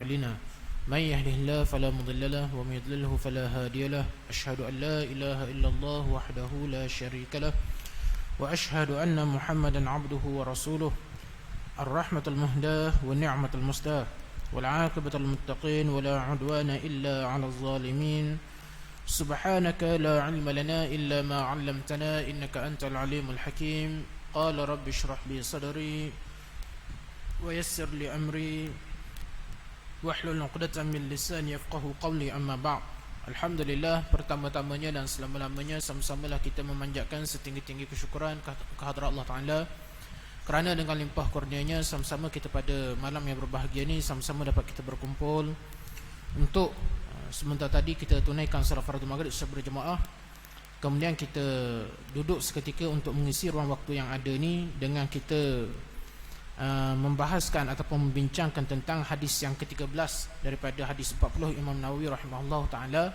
أعمالنا من يهده الله فلا مضل له ومن يضلله فلا هادي له أشهد أن لا إله إلا الله وحده لا شريك له وأشهد أن محمدا عبده ورسوله الرحمة المهداة والنعمة المسداة والعاقبة المتقين ولا عدوان إلا على الظالمين سبحانك لا علم لنا إلا ما علمتنا إنك أنت العليم الحكيم قال رب اشرح لي صدري ويسر لي أمري واحلل عقدة من lisani yafqahu qawli amma ba'd. Alhamdulillah, pertama-tamanya dan selama-lamanya sama-samalah kita memanjatkan setinggi-tinggi kesyukuran kehadrat Allah Ta'ala kerana dengan limpah kurnianya sama-sama kita pada malam yang berbahagia ini sama-sama dapat kita berkumpul untuk sebentar tadi kita tunaikan salat fardu maghrib secara berjemaah. Kemudian kita duduk seketika untuk mengisi ruang waktu yang ada ni dengan kita membahaskan ataupun membincangkan tentang hadis yang ke-13 daripada hadis 40 Imam Nawawi rahimahullah ta'ala,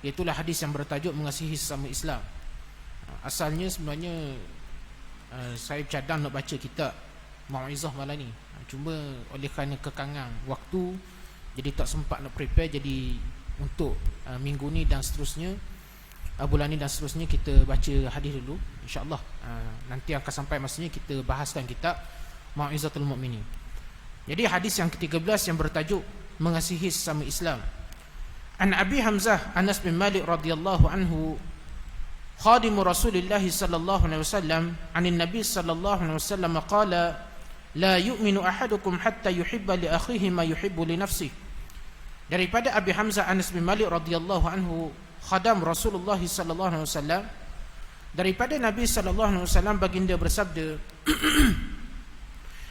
iaitulah hadis yang bertajuk mengasihi sesama Islam. Asalnya sebenarnya saya cadang nak baca kitab Mau'izah malam ni, cuma oleh kerana kekangan waktu jadi tak sempat nak prepare. Jadi untuk minggu ni dan seterusnya, bulan ni dan seterusnya, kita baca hadis dulu insya-Allah. Nanti akan sampai masanya kita bahaskan kitab Mau'izatul Mu'minin. Jadi hadis yang ke-13 yang bertajuk mengasihi sesama Islam. An Abi Hamzah Anas bin Malik radhiyallahu anhu khadimu Rasulillah sallallahu alaihi wasallam anin Nabi sallallahu alaihi wasallam qala la yu'minu ahadukum hatta yuhibba li akhihi ma yuhibbu li nafsihi. Daripada Abi Hamzah Anas bin Malik radhiyallahu anhu, khadam Rasulullah sallallahu alaihi wasallam, daripada Nabi sallallahu alaihi wasallam baginda bersabda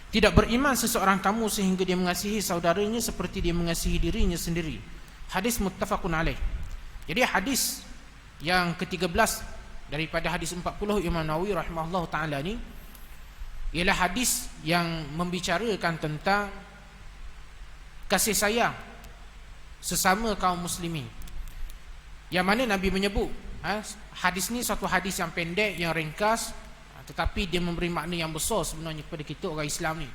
tidak beriman seseorang kamu sehingga dia mengasihi saudaranya seperti dia mengasihi dirinya sendiri. Hadis muttafaqun alaih. Jadi hadis yang ke-13 daripada hadis 40 Imam Nawawi rahimahullah ta'ala ni ialah hadis yang membicarakan tentang kasih sayang sesama kaum muslimin, yang mana Nabi menyebut hadis ni satu hadis yang pendek, yang ringkas, tetapi dia memberi makna yang besar sebenarnya kepada kita orang Islam ni,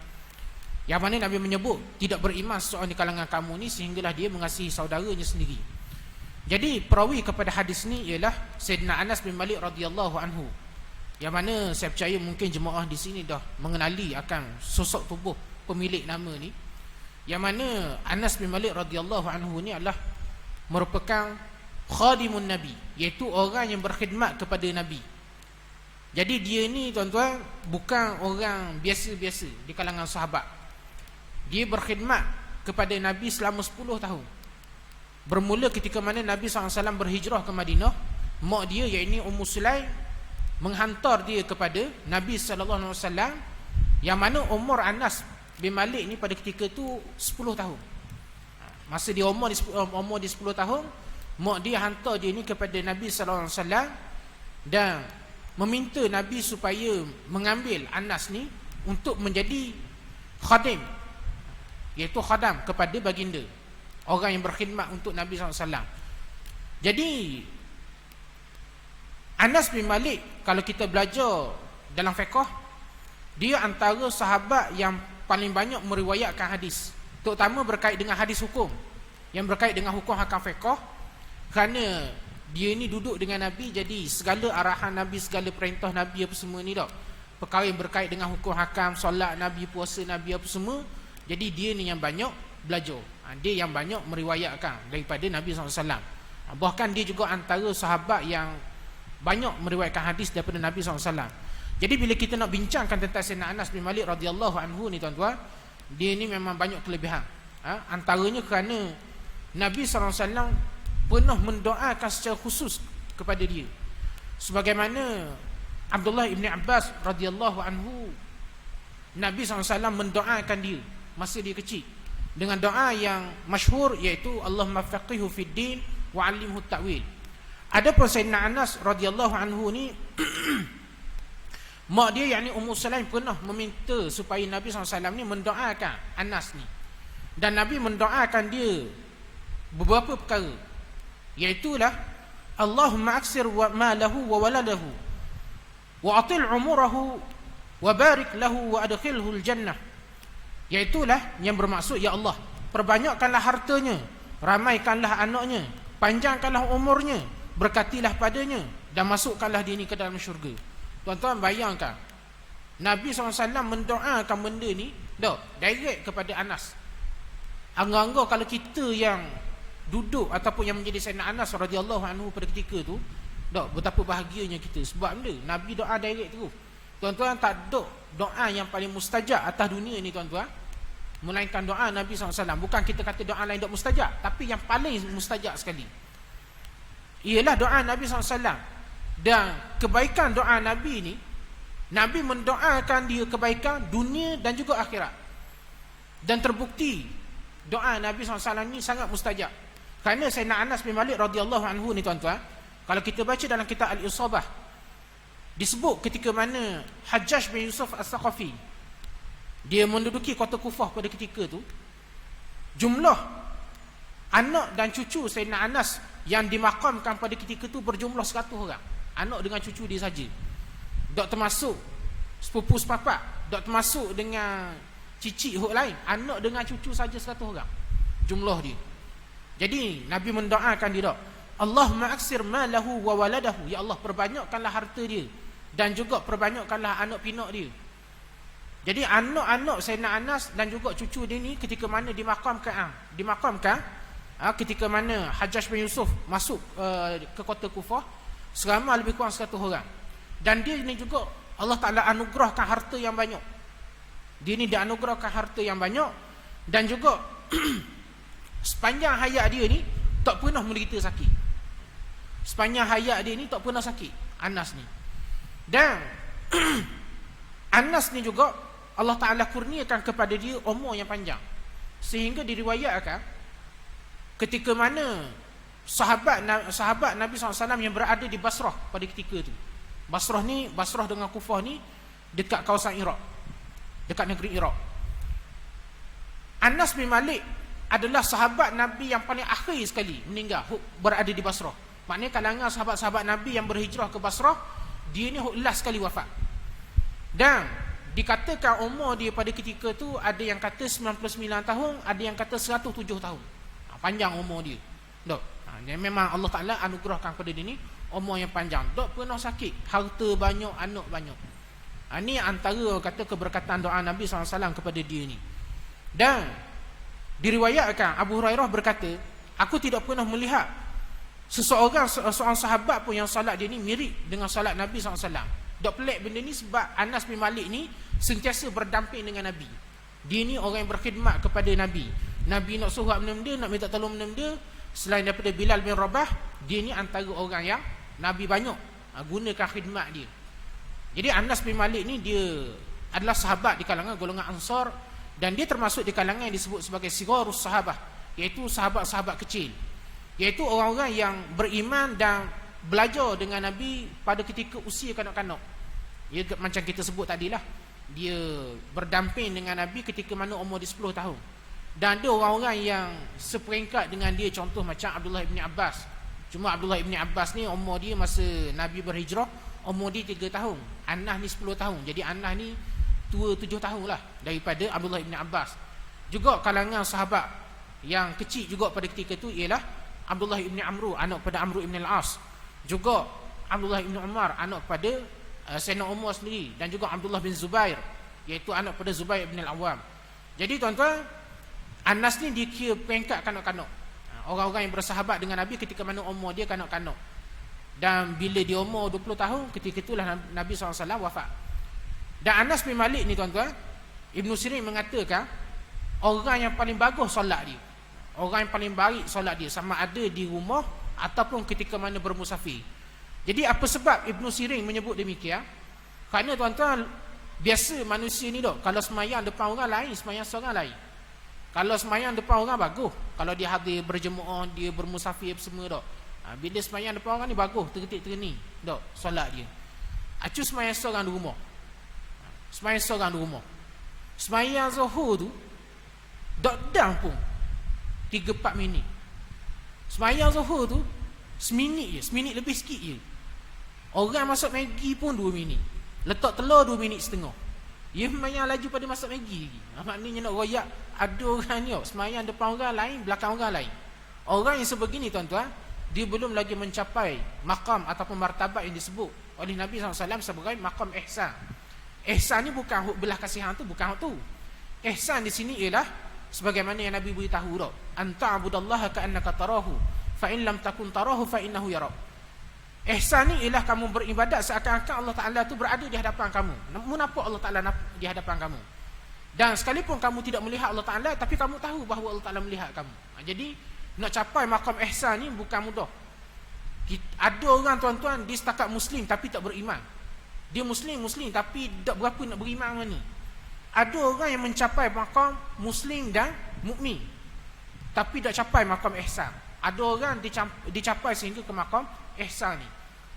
yang mana Nabi menyebut tidak beriman seorang di kalangan kamu ni sehinggalah dia mengasihi saudaranya sendiri. Jadi perawi kepada hadis ni ialah Sayyidina Anas bin Malik radhiyallahu anhu, yang mana saya percaya mungkin jemaah di sini dah mengenali akan sosok tubuh pemilik nama ni, yang mana Anas bin Malik radhiyallahu anhu ni adalah merupakan khadimun Nabi, iaitu orang yang berkhidmat kepada Nabi. Jadi dia ni tuan-tuan bukan orang biasa-biasa di kalangan sahabat. Dia berkhidmat kepada Nabi selama 10 tahun. Bermula ketika mana Nabi SAW berhijrah ke Madinah, mak dia iaitu Ummu Sulaim menghantar dia kepada Nabi SAW, yang mana umur Anas bin Malik ni pada ketika tu 10 tahun. Masa dia umur dia 10 tahun, mak dia hantar dia ni kepada Nabi SAW dan meminta Nabi supaya mengambil Anas ni untuk menjadi khadim, iaitu khadam kepada baginda, orang yang berkhidmat untuk Nabi SAW. Jadi Anas bin Malik, kalau kita belajar dalam fiqh, dia antara sahabat yang paling banyak meriwayatkan hadis, terutama berkait dengan hadis hukum, yang berkait dengan hukum hakam fiqh, kerana dia ni duduk dengan Nabi, jadi segala arahan Nabi, segala perintah Nabi apa semua ni dah, perkara yang berkait dengan hukum hakam, solat Nabi, puasa Nabi apa semua, jadi dia ni yang banyak belajar, dia yang banyak meriwayatkan daripada Nabi SAW. Bahkan dia juga antara sahabat yang banyak meriwayatkan hadis daripada Nabi SAW. Jadi bila kita nak bincangkan tentang Sayyidina Anas bin Malik radhiyallahu anhu ni tuan-tuan, dia ni memang banyak kelebihan. Antaranya kerana Nabi SAW pernah mendoakan secara khusus kepada dia, sebagaimana Abdullah ibn Abbas radhiyallahu anhu, Nabi SAW mendoakan dia masa dia kecil dengan doa yang masyhur, iaitu Allahumma faqihu fid din wa 'allimhu ta'wil. Adapun Sayyidina Anas radhiyallahu anhu ni mak dia yakni Ummu Sulaim pernah meminta supaya Nabi SAW ni mendoakan Anas ni, dan Nabi mendoakan dia beberapa perkara, iaitulah Allahumma aksir malahu wa waladahu wa atil umurahu wa barik lahu wa adkhilhu al-jannah, iaitulah yang bermaksud, ya Allah, perbanyakkanlah hartanya, ramaikanlah anaknya, panjangkanlah umurnya, berkatilah padanya, dan masukkanlah dia ni ke dalam syurga. Tuan-tuan bayangkan, Nabi SAW mendoakan benda ni direct kepada Anas. Angga-angga kalau kita yang duduk ataupun yang menjadi Sayyidina Anas radhiyallahu anhu pada ketika tu, betapa bahagianya kita. Sebab benda Nabi doa direct tu. Tuan-tuan, tak ada doa yang paling mustajab atas dunia ni tuan-tuan, melainkan doa Nabi SAW. Bukan kita kata doa lain tak mustajab, tapi yang paling mustajab sekali ialah doa Nabi SAW. Dan kebaikan doa Nabi ni, Nabi mendoakan dia kebaikan dunia dan juga akhirat. Dan terbukti doa Nabi SAW ni sangat mustajab. Kerana Sayyidina Anas bin Malik radhiyallahu anhu ni tuan-tuan, kalau kita baca dalam kitab Al-Isabah, disebut ketika mana Hajjaj bin Yusuf As-Saqafi dia menduduki kota Kufah pada ketika tu, jumlah anak dan cucu Sayyidina Anas yang dimakamkan pada ketika tu berjumlah 100 orang. Anak dengan cucu dia saja. Tak termasuk sepupu sepapak, tak termasuk dengan cicit hok lain. Anak dengan cucu saja 100 orang jumlah dia. Jadi Nabi mendoakan dia, Allahumma aksir malahu wa waladahu, ya Allah perbanyakkanlah harta dia dan juga perbanyakkanlah anak pinak dia. Jadi anak-anak Sayyidina Anas dan juga cucu dia ni ketika mana dimakamkan ketika mana Hajjaj bin Yusuf masuk ke kota Kufah, selama lebih kurang 100 orang. Dan dia ni juga Allah Ta'ala anugerahkan harta yang banyak. Dia ni dianugerahkan harta yang banyak. Dan juga sepanjang hayat dia ni tak pernah menderita sakit. Sepanjang hayat dia ni tak pernah sakit Anas ni. Dan Anas ni juga Allah Ta'ala kurniakan kepada dia umur yang panjang. Sehingga diriwayatkan ketika mana sahabat Nabi SAW yang berada di Basrah pada ketika tu. Basrah dengan Kufah ni dekat kawasan Iraq, dekat negeri Iraq. Anas bin Malik adalah sahabat Nabi yang paling akhir sekali meninggal, berada di Basrah. Maknanya kalangan sahabat-sahabat Nabi yang berhijrah ke Basrah, dia ni last sekali wafat. Dan dikatakan umur dia pada ketika tu ada yang kata 99 tahun, ada yang kata 107 tahun. Panjang umur dia. Memang Allah Ta'ala anugerahkan kepada dia ni umur yang panjang, tak pernah sakit, harta banyak, anak banyak. Ini antara kata keberkatan doa Nabi SAW kepada dia ni. Dan diriwayatkan Abu Hurairah berkata, aku tidak pernah melihat seorang sahabat pun yang salat dia ni mirip dengan salat Nabi SAW. Tak pelik benda ni sebab Anas bin Malik ni sentiasa berdamping dengan Nabi. Dia ni orang yang berkhidmat kepada Nabi. Nabi nak suruh benda-benda, nak minta tolong benda-benda, selain daripada Bilal bin Rabah, dia ni antara orang yang Nabi banyak gunakan khidmat dia. Jadi Anas bin Malik ni dia adalah sahabat di kalangan golongan Ansar, dan dia termasuk di kalangan yang disebut sebagai Sigharus Sahabah, iaitu sahabat-sahabat kecil, iaitu orang-orang yang beriman dan belajar dengan Nabi pada ketika usia kanak-kanak. Ya, macam kita sebut tadilah, dia berdamping dengan Nabi ketika mana umur dia 10 tahun. Dan ada orang-orang yang seperingkat dengan dia, contoh macam Abdullah bin Abbas. Cuma Abdullah bin Abbas ni umur dia masa Nabi berhijrah, umur dia 3 tahun. Anas ni 10 tahun. Jadi Anas ni tua 7 tahun lah daripada Abdullah bin Abbas. Juga kalangan sahabat yang kecil juga pada ketika itu ialah Abdullah bin Amru, anak pada Amru bin Al-As. Juga Abdullah bin Umar, anak pada Sayyidina Umar sendiri. Dan juga Abdullah bin Zubair, iaitu anak pada Zubair bin Al-Awwam. Jadi tuan-tuan, Anas ni dia kira peringkat kanak-kanak, orang-orang yang bersahabat dengan Nabi ketika mana umur dia kanak-kanak. Dan bila dia umur 20 tahun, ketika itulah Nabi SAW wafat. Dan Anas bin Malik ni tuan-tuan, Ibn Sirin mengatakan orang yang paling bagus solat dia, orang yang paling baik solat dia, sama ada di rumah ataupun ketika mana bermusafir. Jadi apa sebab Ibn Sirin menyebut demikian? Kerana tuan-tuan, biasa manusia ni kalau semayang depan orang lain, semayang seorang lain. Kalau semayang depan orang bagus, kalau dia hadir berjemaah, dia bermusafir semua bila semayang depan orang ni bagus, terketik-terkening solat dia. Acu semayang seorang di rumah, semayang seorang di rumah, semayang Zuhur tu dang pun 3-4 minit. Semayang Zuhur tu seminit je, seminit lebih sikit je. Orang masuk Maggi pun 2 minit, letak telur 2 minit setengah. Ia semayang laju pada masak Maggi lagi. Maknanya nak royak ada orang ni semayang depan orang lain, belakang orang lain. Orang yang sebegini tuan-tuan, dia belum lagi mencapai maqam ataupun martabat yang disebut oleh Nabi SAW sebagai maqam ihsan. Ihsan ni bukan huk belah kasihan tu, bukan huk tu. Ihsan di sini ialah sebagaimana yang Nabi beritahu dah, anta abudallaha ka'annaka tarahu fa in lam takun tarahu fa innahu yarak. Ihsan ni ialah kamu beribadat seakan-akan Allah Taala tu berada di hadapan kamu. Namun nampak Allah Taala di hadapan kamu. Dan sekalipun kamu tidak melihat Allah Taala, tapi kamu tahu bahawa Allah Taala melihat kamu. Jadi nak capai maqam ihsan ni bukan mudah. Ada orang tuan-tuan dia setakat muslim tapi tak beriman. Dia muslim tapi tak berapa nak beriman mana. Ada orang yang mencapai maqam muslim dan mukmin tapi tak capai maqam ihsan. Ada orang dicapai sehingga ke maqam ihsan ni.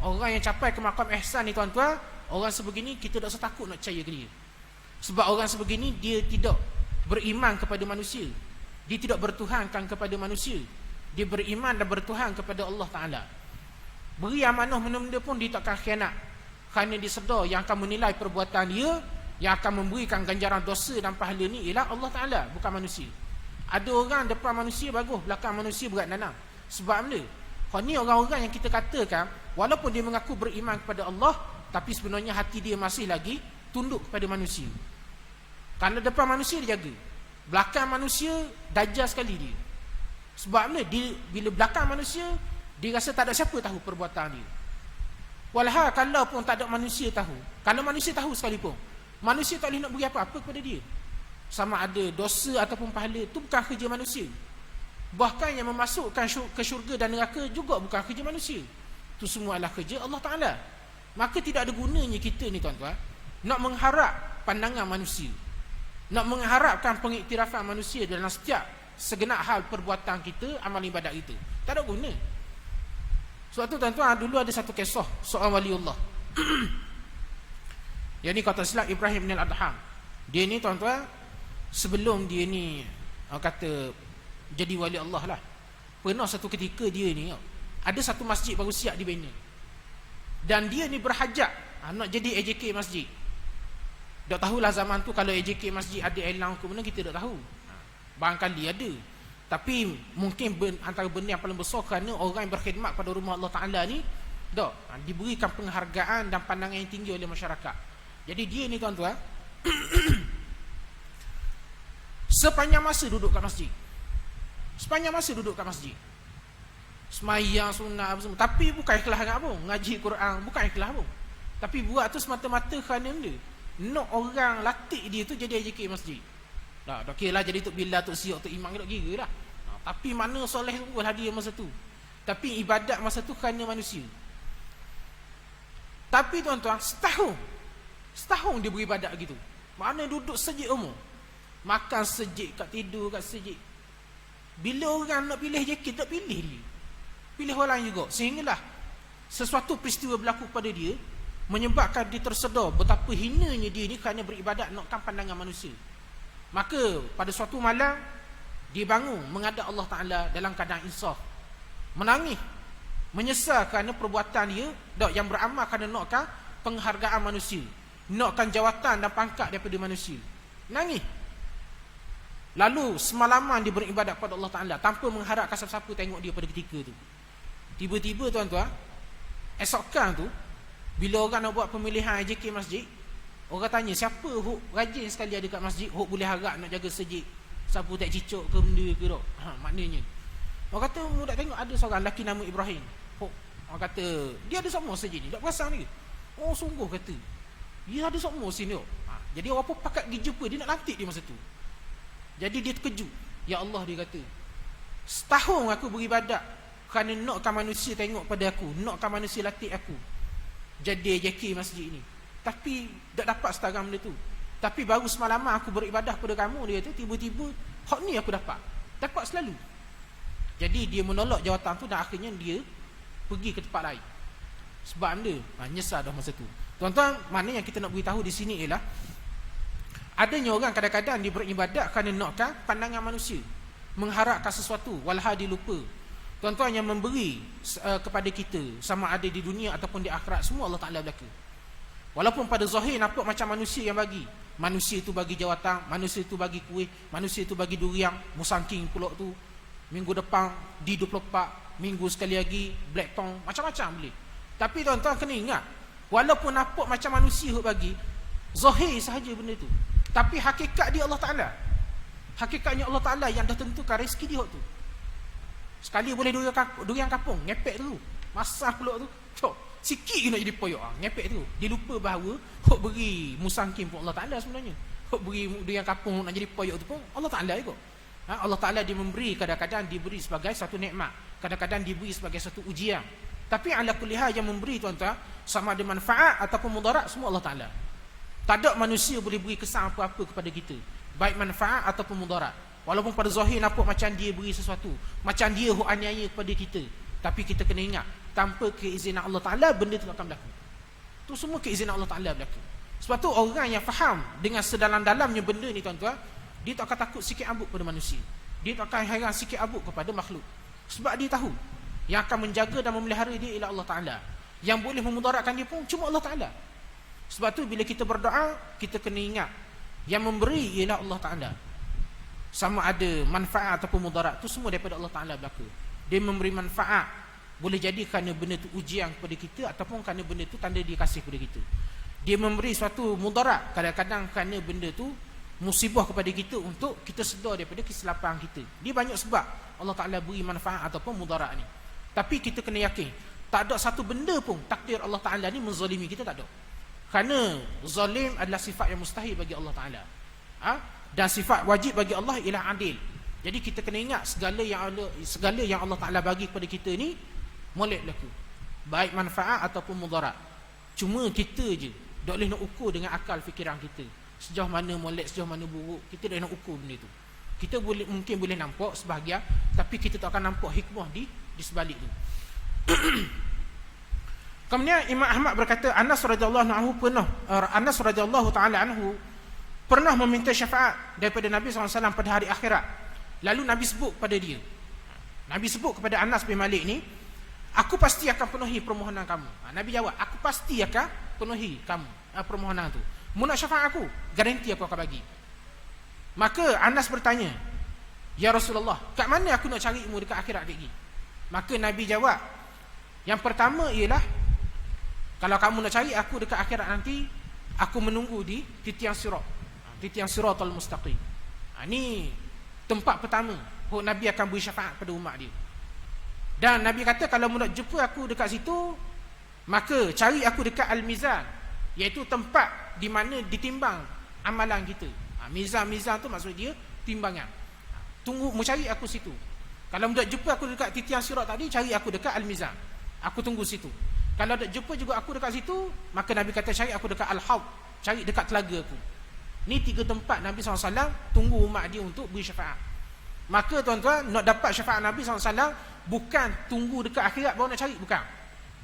Orang yang capai ke maqam ihsan ni tuan-tuan, orang sebegini kita tak usah takut nak percaya ke dia. Sebab orang sebegini dia tidak beriman kepada manusia. Dia tidak bertuhankan kepada manusia. Dia beriman dan bertuhan kepada Allah Taala. Beri amanah benda pun dia takkan khianat. Kerana dia sedar yang akan menilai perbuatan dia, yang akan memberikan ganjaran dosa dan pahala ni ialah Allah Taala, bukan manusia. Ada orang depan manusia bagus, belakang manusia berat nanam. Sebab benda ni orang-orang yang kita katakan walaupun dia mengaku beriman kepada Allah, tapi sebenarnya hati dia masih lagi tunduk kepada manusia. Kalau depan manusia dia jaga, belakang manusia dajjal sekali dia. Sebab dia bila belakang manusia dia rasa tak ada siapa tahu perbuatan dia. Walhal kalau pun tak ada manusia tahu, kalau manusia tahu sekalipun, manusia tak boleh nak beri apa-apa kepada dia. Sama ada dosa ataupun pahala, itu bukan kerja manusia. Bahkan yang memasukkan ke syurga dan neraka juga bukan kerja manusia. Itu semua adalah kerja Allah Ta'ala. Maka tidak ada gunanya kita ni tuan-tuan nak mengharap pandangan manusia, nak mengharapkan pengiktirafan manusia dalam setiap segenap hal perbuatan kita, amal ibadat kita. Tak ada guna. Sebab tu tuan-tuan, dulu ada satu kisah seorang waliullah. Yang ni kata Islam Ibrahim bin Al-Adham. Dia ni tuan-tuan, sebelum dia ni kata jadi wali Allah lah, pernah satu ketika dia ni ada satu masjid baru siap dibina, dan dia ni berhajat nak jadi AJK masjid. Tak tahulah zaman tu kalau AJK masjid ada elang ke mana, kita tak tahu. Barangkali ada, tapi mungkin antara benda yang paling besar kerana orang yang berkhidmat pada rumah Allah Ta'ala ni diberikan penghargaan dan pandangan yang tinggi oleh masyarakat. Jadi dia ni tuan-tuan sepanjang masa duduk kat masjid, semayang sunat apa semua, tapi bukan ikhlas sangat pun, ngaji Quran bukan ikhlas pun, tapi buat tu semata-mata kerana benda nak orang latih dia tu jadi AJK masjid. Tak kira lah jadi Tok Bilal, Tok Siok, Tok Imam, tak kira lah. Tapi mana soleh sungguh lah dia masa tu. Tapi ibadat masa tu kerana manusia. Tapi tuan-tuan, setahun dia beribadat gitu. Mana duduk sejik umur, makan sejik, kat tidur kat sejik. Bila orang nak pilih JK, tak pilih dia, pilih orang lain juga. Sehinggalah sesuatu peristiwa berlaku pada dia menyebabkan dia tersedar betapa hinanya dia ni kerana beribadat nakkan pandangan manusia. Maka pada suatu malam dia bangun menghadap Allah Ta'ala dalam keadaan insaf, menangis, menyesal kerana perbuatan dia yang beramal kerana nakkan penghargaan manusia, nakkan jawatan dan pangkat daripada manusia. Nangis. Lalu semalaman dia beribadat kepada Allah Ta'ala tanpa mengharapkan siapa-siapa tengok dia pada ketika tu. Tiba-tiba tuan-tuan, esokkan tu bila orang nak buat pemilihan AJK masjid, orang tanya siapa hok rajin sekali ada kat masjid, hok boleh harap nak jaga sejik, siapa tak cicok ke benda ke tak. Maknanya orang kata mudah tengok ada seorang lelaki nama Ibrahim. Hok, orang kata dia ada semua sejik ni, tak perasan ni. Oh sungguh kata dia ada semua sini. Jadi orang pun pakat pergi jumpa dia, nak lantik dia masa tu. Jadi dia terkejut. Ya Allah, dia kata, setahun aku beribadat kerana nakkan manusia tengok pada aku, nakkan manusia latih aku jadi AJK masjid ni, tapi tak dapat setarang benda tu. Tapi baru semalaman aku beribadah pada kamu, dia tu tiba-tiba hak ni aku dapat selalu. Jadi dia menolak jawatan tu dan akhirnya dia pergi ke tempat lain. Sebab benda nyesal dah masa tu. Tuan-tuan, mana yang kita nak beritahu di sini ialah adanya orang kadang-kadang dia beribadat kerana nakkan pandangan manusia, mengharapkan sesuatu, walhal dia lupa. Tuan-tuan, yang memberi kepada kita sama ada di dunia ataupun di akhirat, semua Allah Ta'ala belaka. Walaupun pada zahir nampak macam manusia yang bagi, manusia itu bagi jawatan, manusia itu bagi kuih, manusia itu bagi durian, musangking pulak tu. Minggu depan D24, minggu sekali lagi black tong, macam-macam boleh. Tapi tuan-tuan kena ingat, walaupun nampak macam manusia hok bagi, zahir sahaja benda tu. Tapi hakikat dia Allah Ta'ala. Hakikatnya Allah Ta'ala yang dah tentukan rezeki dia hok tu. Sekali boleh durian kapung, ngepek tu. Masah pulak tu. Cok, sikit kena jadi poyok ngepek tu. Dia lupa bahawa hok beri musangking pun Allah Ta'ala sebenarnya. Hok beri durian kapung nak jadi poyok tu pun Allah Ta'ala juga. Allah Ta'ala dia memberi, kadang-kadang diberi sebagai satu nikmat, kadang-kadang diberi sebagai satu ujian. Tapi ala kulli hal yang memberi tuan-tuan, sama ada manfaat ataupun mudarat, semua Allah Ta'ala. Tak ada manusia boleh beri kesan apa-apa kepada kita, baik manfaat ataupun mudarat. Walaupun pada zahir nampak macam dia beri sesuatu, macam dia aniaya kepada kita, tapi kita kena ingat, tanpa keizinan Allah Ta'ala benda tu akan berlaku. Tu semua keizinan Allah Ta'ala berlaku. Sebab tu orang yang faham dengan sedalam-dalamnya benda ni tuan-tuan, dia tak akan takut sikit abuk pada manusia, dia tak akan hairan sikit abuk kepada makhluk. Sebab dia tahu yang akan menjaga dan memelihara dia ialah Allah Ta'ala. Yang boleh memudaratkan dia pun cuma Allah Ta'ala. Sebab tu bila kita berdoa, kita kena ingat yang memberi ialah Allah Ta'ala. Sama ada manfaat ataupun mudarat, tu semua daripada Allah Ta'ala belaka. Dia memberi manfaat, boleh jadi kerana benda tu ujian kepada kita, ataupun kerana benda tu tanda dia kasih kepada kita. Dia memberi suatu mudarat, kadang-kadang kerana benda tu musibah kepada kita untuk kita sedar daripada kesilapan kita. Dia banyak sebab Allah Ta'ala beri manfaat ataupun mudarat ni. Tapi kita kena yakin, tak ada satu benda pun takdir Allah Ta'ala ni menzalimi kita, tak ada. Kerana zalim adalah sifat yang mustahil bagi Allah Ta'ala. Dan sifat wajib bagi Allah ialah adil. Jadi kita kena ingat segala yang Allah Ta'ala bagi kepada kita ni molek berlaku, baik manfaat ataupun mudarat. Cuma kita je tak boleh nak ukur dengan akal fikiran kita, sejauh mana molek, sejauh mana buruk. Kita dah nak ukur benda tu. Kita mungkin boleh nampak sebahagian, tapi kita tak akan nampak hikmah di sebalik tu. Kemudian Imam Ahmad berkata, Anas radhiyallahu taala anhu pernah meminta syafaat daripada Nabi SAW pada hari akhirat. Lalu Nabi sebut kepada dia, Nabi sebut kepada Anas bin Malik ni, aku pasti akan penuhi permohonan kamu. Nabi jawab, aku pasti akan penuhi kamu permohonan tu. Mu nak syafaat aku, garanti aku akan bagi. Maka Anas bertanya, ya Rasulullah, kat mana aku nak cari mu dekat akhirat lagi? Maka Nabi jawab, yang pertama ialah, kalau kamu nak cari aku dekat akhirat nanti, aku menunggu di titian sirat, titian siratal mustaqim. Ini tempat pertama Nabi akan beri syafaat pada umat dia. Dan Nabi kata, kalau mu nak jumpa aku dekat situ, maka cari aku dekat Al-Mizan, iaitu tempat di mana ditimbang amalan kita. Mizan tu maksud dia timbangan. Tunggu, mu cari aku situ. Kalau mu nak jumpa aku dekat titian sirat tadi, cari aku dekat Al-Mizan, aku tunggu situ. Kalau tak jumpa juga aku dekat situ, maka Nabi kata cari aku dekat Al-Hawd, cari dekat telaga aku. Ni 3 tempat Nabi SAW tunggu umat dia untuk beri syafaat. Maka tuan-tuan, nak dapat syafaat Nabi SAW, bukan tunggu dekat akhirat baru nak cari, bukan.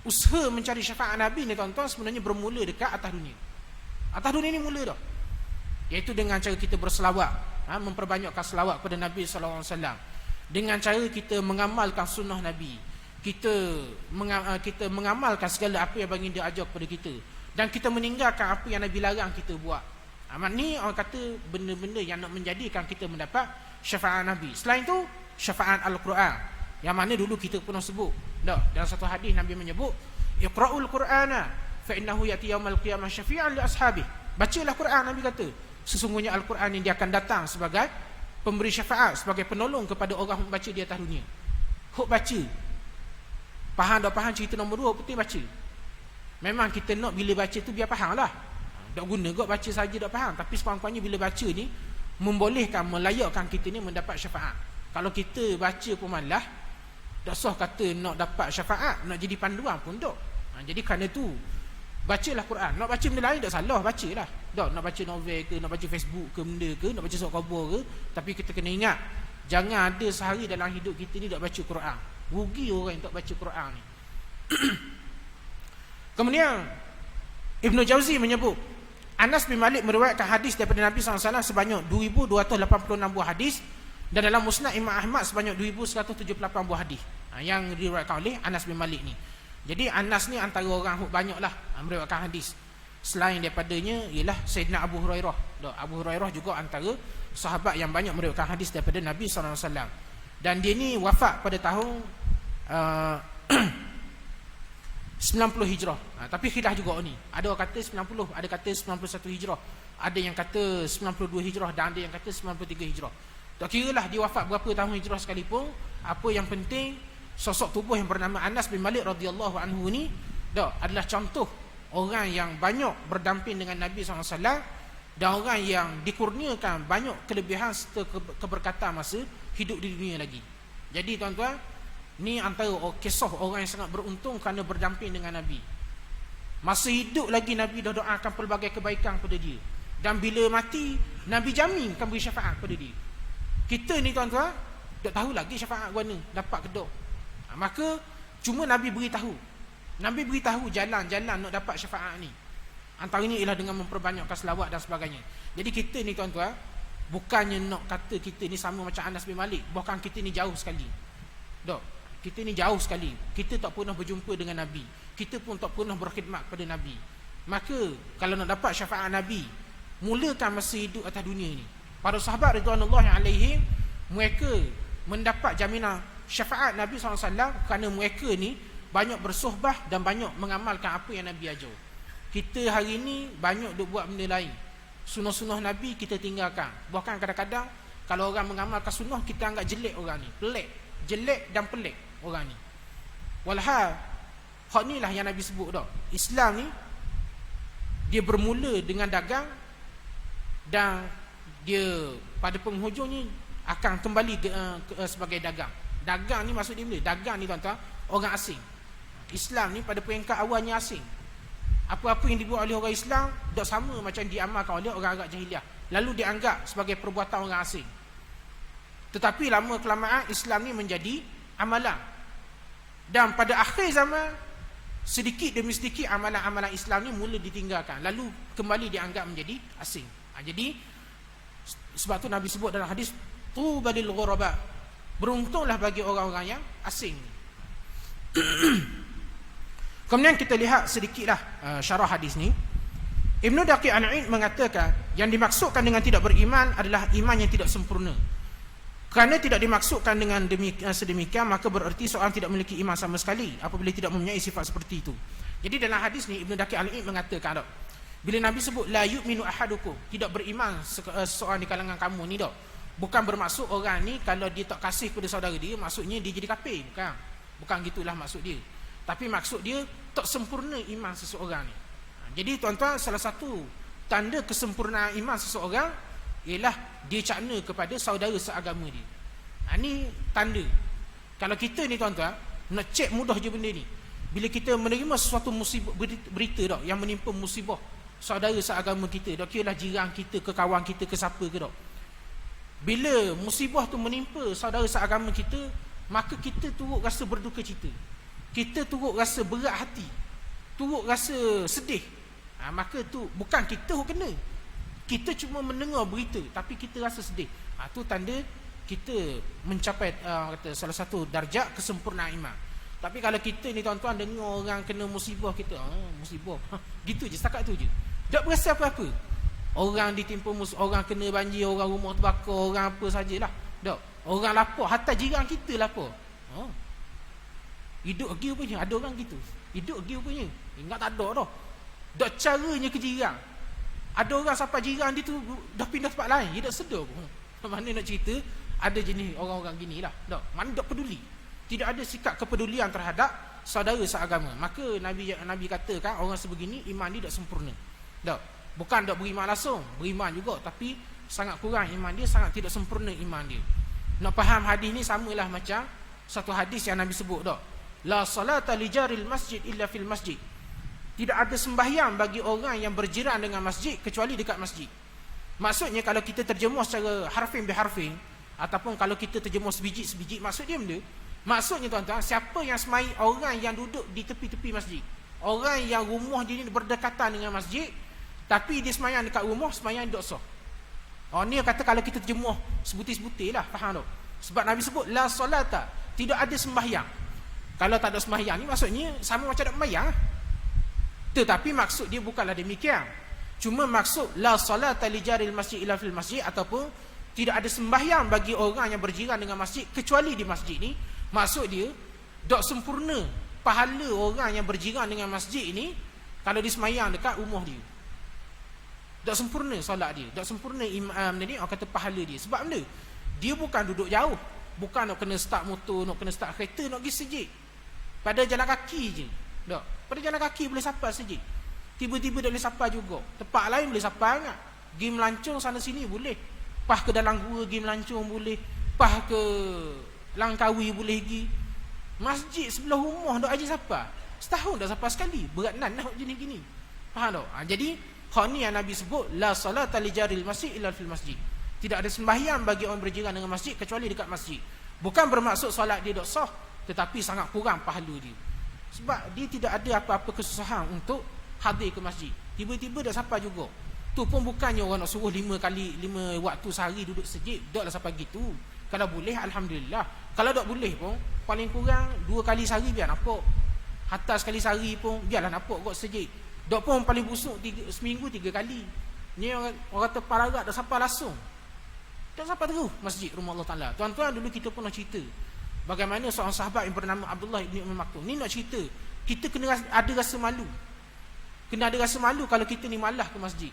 Usaha mencari syafaat Nabi ni tuan-tuan sebenarnya bermula dekat atas dunia. Atas dunia ni mula dah, iaitu dengan cara kita berselawat, memperbanyakkan selawat kepada Nabi SAW, dengan cara kita mengamalkan sunnah Nabi, kita mengamalkan segala apa yang baginda ajar kepada kita, dan kita meninggalkan apa yang Nabi larang kita buat. Ni orang kata benda-benda yang nak menjadikan kita mendapat syafaat Nabi. Selain tu, syafaat Al-Quran, yang mana dulu kita pernah sebut. Dalam satu hadis Nabi menyebut, Iqra'ul Qur'ana fa innahu ya'ti yaumal qiyamah syafi'an li ashabi. Bacalah Quran, Nabi kata, sesungguhnya Al-Quran ini dia akan datang sebagai pemberi syafaat, sebagai penolong kepada orang yang baca di atas dunia. Hok baca, faham tak faham cerita nombor 2, penting baca. Memang kita nak bila baca tu biar faham lah, tak guna kot baca saja tak faham. Tapi sekurang-kurangnya bila baca ni membolehkan, melayakkan kita ni mendapat syafaat. Kalau kita baca pun malah, tak sah kata nak dapat syafaat, nak jadi panduan pun tak. Jadi kerana tu, bacalah Quran. Nak baca benda lain tak salah, bacalah. Tak nak baca novel ke, nak baca Facebook ke, benda ke, nak baca surat khabar ke. Tapi kita kena ingat, jangan ada sehari dalam hidup kita ni tak baca Quran. Rugi orang yang tak baca Quran ni. Kemudian Ibn Jauzi menyebut, Anas bin Malik meriwayatkan hadis daripada Nabi SAW sebanyak 2,286 buah hadis, dan dalam Musnad Imam Ahmad sebanyak 2,178 buah hadis yang diriwayatkan oleh Anas bin Malik ni. Jadi Anas ni antara orang banyaklah meriwayatkan hadis. Selain daripadanya ialah Sayyidina Abu Hurairah Abu Hurairah juga antara sahabat yang banyak meriwayatkan hadis daripada Nabi SAW. Dan dia ni wafat pada tahun 90 Hijrah. Tapi khilaf juga ni. Ada orang kata 90, ada kata 91 Hijrah. Ada yang kata 92 Hijrah dan ada yang kata 93 Hijrah. Tak kira lah dia wafat berapa tahun Hijrah sekalipun, apa yang penting sosok tubuh yang bernama Anas bin Malik radhiyallahu anhu ni adalah contoh orang yang banyak berdamping dengan Nabi SAW dan orang yang dikurniakan banyak kelebihan serta keberkatan masa hidup di dunia lagi. Jadi tuan-tuan, ni antara kisah orang yang sangat beruntung kerana berdamping dengan Nabi. Masa hidup lagi Nabi dah doakan pelbagai kebaikan kepada dia, dan bila mati Nabi jaminkan beri syafaat kepada dia. Kita ni tuan-tuan tak tahu lagi syafaat mana dapat kedok. Maka cuma Nabi beritahu. Nabi beritahu jalan-jalan nak dapat syafaat ni. Antaranya ialah dengan memperbanyakkan selawat dan sebagainya. Jadi kita ni tuan-tuan, bukannya nak kata kita ni sama macam Anas bin Malik, bahkan kita ni jauh sekali. Kita ni jauh sekali. Kita tak pernah berjumpa dengan Nabi. Kita pun tak pernah berkhidmat kepada Nabi. Maka kalau nak dapat syafaat Nabi, mulakan masa hidup atas dunia ni. Para sahabat ridwanullahi alaihim, mereka mendapat jaminan syafaat Nabi SAW kerana mereka ni banyak bersohbah dan banyak mengamalkan apa yang Nabi ajar. Kita hari ni banyak duk buat benda lain. Sunnah-sunnah Nabi kita tinggalkan. Bahkan kadang-kadang kalau orang mengamalkan sunnah, kita anggap jelek orang ni. Pelik. Jelek dan pelik orang ni. Walhal hak ni lah yang Nabi sebut dah. Islam ni dia bermula dengan dagang, dan dia pada penghujungnya akan kembali sebagai dagang. Dagang ni maksud dia bila? Dagang ni tuan-tuan, orang asing. Islam ni pada peringkat awalnya asing. Apa-apa yang dibuat oleh orang Islam tak sama macam diamalkan oleh orang Arab jahiliah, lalu dianggap sebagai perbuatan orang asing. Tetapi lama kelamaan Islam ni menjadi amalan. Dan pada akhir zaman, sedikit demi sedikit amalan-amalan Islam ni mula ditinggalkan, lalu kembali dianggap menjadi asing. Jadi sebab tu Nabi sebut dalam hadis, tuba lil ghuraba, beruntunglah bagi orang-orang yang asing. Kemudian kita lihat sedikitlah syarah hadis ni. Ibnu Daqiq Al-Aid mengatakan yang dimaksudkan dengan tidak beriman adalah iman yang tidak sempurna. Kerana tidak dimaksudkan dengan sedemikian, maka bererti seorang tidak memiliki iman sama sekali apabila tidak mempunyai sifat seperti itu. Jadi dalam hadis ni Ibnu Daqiq Al-Aid mengatakan, bila Nabi sebut la yu'minu ahadukum, tidak beriman seorang di kalangan kamu ni, bukan bermaksud orang ni kalau dia tak kasih kepada saudara dia, maksudnya dia jadi kafir. Bukan gitulah maksud dia. Tapi maksud dia tak sempurna iman seseorang ni. Jadi tuan-tuan, salah satu tanda kesempurnaan iman seseorang ialah dia cakna kepada saudara seagama dia. Ni tanda. Kalau kita ni tuan-tuan nak cek mudah je benda ni. Bila kita menerima sesuatu musibah, berita yang menimpa musibah saudara seagama kita, kiralah jiran kita ke, kawan kita ke, siapa ke, bila musibah tu menimpa saudara seagama kita, maka kita turut rasa berduka cita, kita turut rasa berat hati, turut rasa sedih. Maka tu bukan kita yang kena, kita cuma mendengar berita tapi kita rasa sedih. Tu tanda kita mencapai kata salah satu darjat kesempurnaan iman. Tapi kalau kita ni tuan-tuan dengar orang kena musibah, kita musibah gitu je, setakat tu je, tak berasa apa-apa. Orang ditimpa orang kena banjir, orang rumah terbakar, orang apa sajalah, tak. Orang lapar, hatta jiran kita lapar. Hidup lagi rupanya, ada orang gitu. Hidup lagi rupanya. Ingat tak ada dah. Tak caranya ke jiran. Ada orang sampai jiran dia tu dah pindah tempat lain, dia tak sedar pun. Mana nak cerita, ada jenis orang-orang gini lah. Tak, mana tak peduli. Tidak ada sikap kepedulian terhadap saudara seagama. Maka Nabi katakan orang sebegini iman dia tak sempurna. Tak. Bukan tak beriman langsung, beriman juga, tapi sangat kurang iman dia, sangat tidak sempurna iman dia. Nak faham hadis ni samalah macam satu hadis yang Nabi sebut dak. La salata li jaril masjid illa fil masjid. Tidak ada sembahyang bagi orang yang berjiran dengan masjid kecuali dekat masjid. Maksudnya kalau kita terjemuh secara harfin biharfin, ataupun kalau kita terjemuh sebiji-sebiji, maksud dia benda, maksudnya tuan-tuan, siapa yang semai orang yang duduk di tepi-tepi masjid, orang yang rumah dia ni berdekatan dengan masjid, tapi dia semayang dekat rumah, semayang dok sah. Ni kata kalau kita terjemuh sebutir-sebutir lah, faham tak? Sebab Nabi sebut la solata, tidak ada sembahyang. Kalau tak ada sembahyang ni maksudnya sama macam tak sembahyang. Tetapi maksud dia bukanlah demikian. Cuma maksud la salata li jaril masjid illa fil masjid, ataupun tidak ada sembahyang bagi orang yang berjiran dengan masjid kecuali di masjid ni, maksud dia dok sempurna pahala orang yang berjiran dengan masjid ni kalau dia sembahyang dekat rumah dia. Dok sempurna solat dia, dok sempurna imam ni orang kata pahala dia. Sebab benda dia bukan duduk jauh, bukan nak kena start motor, nak kena start kereta, nak pergi masjid. Pada jalan kaki je. Dok, pada jalan kaki boleh sampai masjid. Tiba-tiba dia boleh sampai juga. Tempat lain boleh sampai enggak. Pergi melancong sana sini boleh. Pah ke dalam gua pergi melancong boleh. Pah ke Langkawi boleh pergi. Masjid sebelah rumah dok aja sampai. Setahun dah sampai sekali. Berat nan nak jenis gini. Faham tak? Jadi hak ni yang Nabi sebut la salata li jaril masjid illa fil masjid. Tidak ada sembahyang bagi orang berjiran dengan masjid kecuali dekat masjid. Bukan bermaksud solat dia dok sah, tetapi sangat kurang pahala dia. Sebab dia tidak ada apa-apa kesusahan untuk hadir ke masjid. Tiba-tiba dah sampai juga. Tu pun bukannya orang nak suruh 5 waktu sehari duduk masjid, daklah sampai gitu. Kalau boleh alhamdulillah. Kalau tak boleh pun paling kurang 2 kali sehari biar nampak. Hatta sekali sehari pun biarlah nampak kat masjid. Dak pun paling busuk seminggu 3 kali. Ni orang kata paragat dah sampai langsung. Dah sampai terus masjid rumah Allah Taala. Tuan-tuan, dulu kita pernah cerita bagaimana seorang sahabat yang bernama Abdullah bin Umm Maktum. Ni nak cerita, kita kena ada rasa malu. Kena ada rasa malu kalau kita ni malah ke masjid.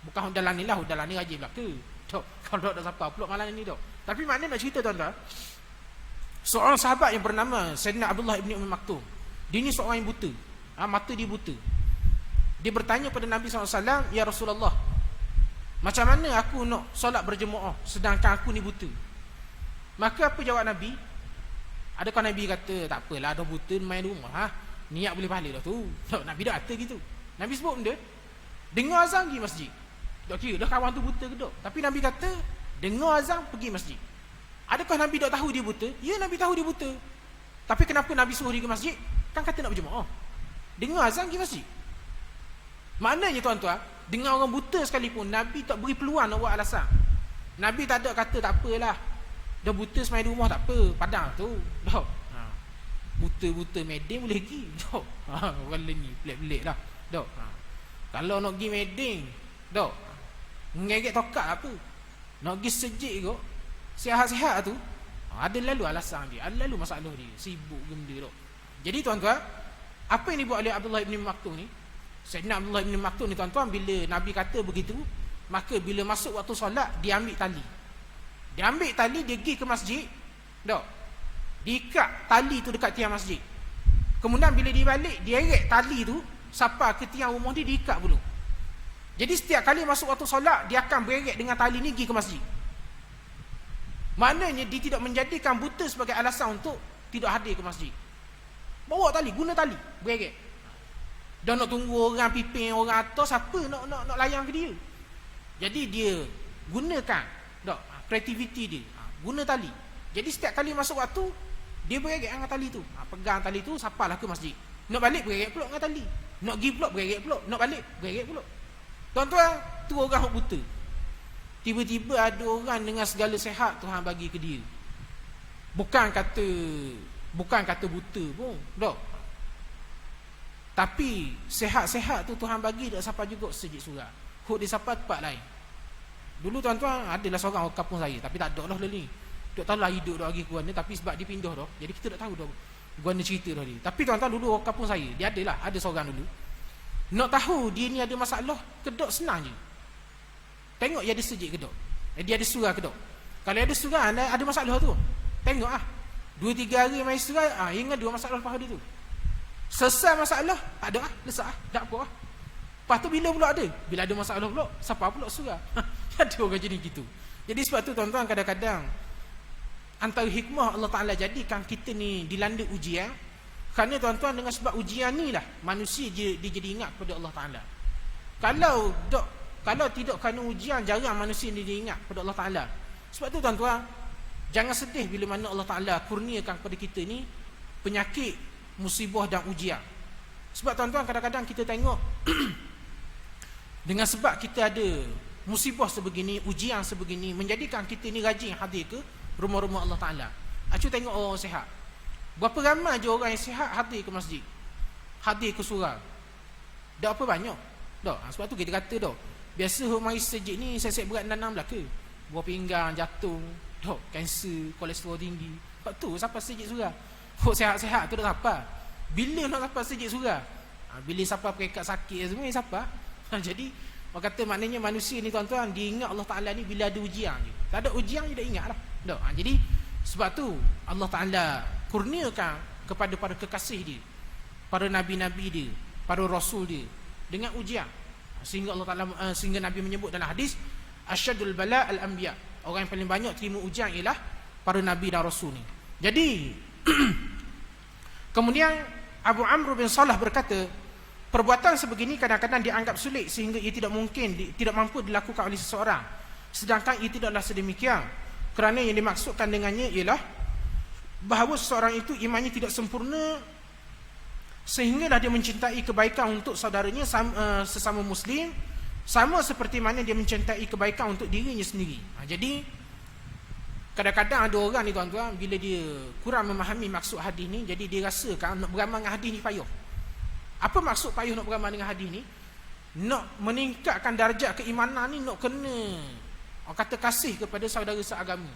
Bukan dalam ni lah, dalam ni rajin belaka. Tok, kalau dak siapa pula malam ni tok. Tapi makna nak cerita tuan-tuan, seorang sahabat yang bernama Sayyidina Abdullah bin Umm Maktum. Dia ni seorang yang buta. Mata dia buta. Dia bertanya pada Nabi SAW, "Ya Rasulullah, macam mana aku nak solat berjemaah sedangkan aku ni buta?" Maka apa jawab Nabi? Adakah Nabi kata, "Tak apalah, dah buta main rumah, niat boleh pahala dah tu." Tak, Nabi dah kata gitu. Nabi sebut benda, dengar azan pergi masjid. Tak kira dah kawan tu buta ke tak. Tapi Nabi kata, dengar azan pergi masjid. Adakah Nabi tak tahu dia buta? Ya, Nabi tahu dia buta. Tapi kenapa Nabi suruh dia ke masjid? Kan kata nak berjemaah. Dengar azan pergi masjid. Maknanya tuan-tuan, dengar orang buta sekalipun Nabi tak beri peluang nak buat alasan. Nabi tak ada kata tak apalah, dah buta semain di rumah tak apa, padang tu. Tak. Buta-buta Medan boleh pergi. Tak. Orang ni pelik-pelik lah. Tak. Kalau nak pergi Medan, tak. Ngegek tokat apa? Nak pergi sejik kot, sihat-sihat tu, ada lalu alasan dia, ada lalu masalah dia, sibuk benda tak. Jadi tuan-tuan, apa yang dibuat oleh Abdullah bin Maktum ni? Sayyidina Abdullah bin Maktum ni tuan-tuan, bila Nabi kata begitu, maka bila masuk waktu solat, dia ambil tali. Dia ambil tali, dia pergi ke masjid. Tak. Diikat tali tu dekat tiang masjid. Kemudian bila dia balik, dia eret tali tu sampai ke tiang rumah dia, diikat dulu. Jadi setiap kali masuk waktu solat, dia akan bereret dengan tali ni pergi ke masjid. Maknanya dia tidak menjadikan buta sebagai alasan untuk tidak hadir ke masjid. Bawa tali, guna tali, bereret. Dah nak tunggu orang piping, orang atas, siapa nak layan ke dia. Jadi dia gunakan kreativiti dia, guna tali. Jadi setiap kali masuk waktu, dia bereret dengan tali tu, pegang tali tu, sapalah ke masjid. Nak balik bereret pula dengan tali, nak pergi pula bereret pula, nak balik bereret pula. Tuan-tuan, tu orang buta. Tiba-tiba ada orang dengan segala sihat Tuhan bagi ke dia. Bukan kata buta pun, tak. Tapi sihat-sihat tu Tuhan bagi tak sampai juga sejid surah. Hok dia sampai tempat lain. Dulu tuan-tuan adalah seorang orang kampung saya, tapi tak ada lah ni. Tak tahu lah hidup dah lagi kuan ni, tapi sebab dia pindah dah. Jadi kita tak tahu dah kuan ni cerita dah dia. Tapi tuan-tuan, dulu orang kampung saya, dia ada seorang dulu. Nak tahu dia ni ada masalah kedok senang je. Tengok dia ada sejid kedok. Dia ada surah kedok. Kalau ada surah, ada masalah tu. Tengok 2-3 hari main surah, ingat 2 masalah lepas dia tu. Selesai masalah, tak ada lesak tak apa Lepas tu bila pula ada? Bila ada masalah pula, siapa pula surah? Ada orang jadi gitu. Jadi sebab tu tuan-tuan, kadang-kadang antara hikmah Allah Ta'ala jadikan kita ni dilanda ujian. Kerana tuan-tuan, dengan sebab ujian ni lah manusia dia jadi ingat kepada Allah Ta'ala. Kalau tidak kerana ujian, jarang manusia dia ingat kepada Allah Ta'ala. Sebab tu tuan-tuan, jangan sedih bila mana Allah Ta'ala kurniakan kepada kita ni penyakit, musibah dan ujian. Sebab tuan-tuan, kadang-kadang kita tengok dengan sebab kita ada musibah sebegini, ujian sebegini, menjadikan kita ni rajin hadir ke rumah-rumah Allah Ta'ala. Acu tengok orang sihat, berapa ramai je orang yang sihat hadir ke masjid, hadir ke surau. Tak apa banyak. Dok, sebab tu kita kata dok, biasa hok mari sejik ni sesek berat nanam belaka. Buah pinggang, jantung, dok, kanser, kolesterol tinggi. Sebab tu siapa sejik surah. Hok sehat-sehat tu dak siapa. Bila nak siapa sejik surah? Bila siapa pekat sakit semua siapa. Jadi orang kata maknanya manusia ni tuan-tuan, dia ingat Allah Taala ni bila ada ujian je. Tak ada ujian dia dah ingat lah. Dok. Jadi sebab tu Allah Taala kurniakan kepada para kekasih dia, para nabi-nabi dia, para rasul dia dengan ujian. Sehingga Allah Taala sehingga Nabi menyebut dalam hadis, asyadul bala al anbiya. Orang yang paling banyak terima ujian ialah para nabi dan rasul ni. Jadi kemudian Abu Amr bin Salah berkata, perbuatan sebegini kadang-kadang dianggap sulit sehingga ia tidak mungkin, tidak mampu dilakukan oleh seseorang. Sedangkan ia tidaklah sedemikian. Kerana yang dimaksudkan dengannya ialah bahawa seseorang itu imannya tidak sempurna sehinggalah dia mencintai kebaikan untuk saudaranya sesama muslim sama seperti mana dia mencintai kebaikan untuk dirinya sendiri. Jadi kadang-kadang ada orang ni tuan-tuan, bila dia kurang memahami maksud hadis ni, jadi dia rasa kan nak beramal dengan hadis ni payah. Apa maksud payah nak beramal dengan hadis ni? Nak meningkatkan darjat keimanan ni, nak kena orang kata kasih kepada saudara seagama,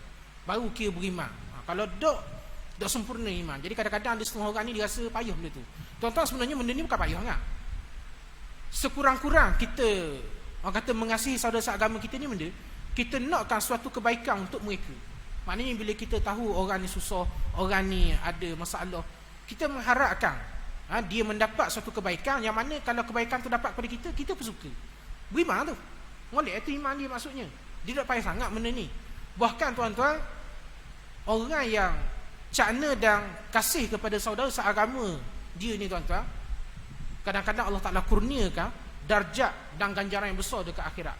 baru kira beriman. Kalau dok sempurna iman. Jadi kadang-kadang ada setengah orang ni dia rasa payah benda tu. Tuan-tuan, sebenarnya benda ni bukan payah kan? Sekurang-kurang kita orang kata mengasihi saudara seagama kita ni benda, kita nakkan suatu kebaikan untuk mereka. Maknanya bila kita tahu orang ni susah, orang ni ada masalah, kita mengharapkan dia mendapat suatu kebaikan yang mana kalau kebaikan tu dapat pada kita, kita pun suka. Beriman tu. Molek itu iman dia maksudnya. Dia tak payah sangat benda ni. Bahkan tuan-tuan, orang yang cakna dan kasih kepada saudara seagama dia ni tuan-tuan, kadang-kadang Allah Ta'ala kurniakan darjat dan ganjaran yang besar dekat akhirat.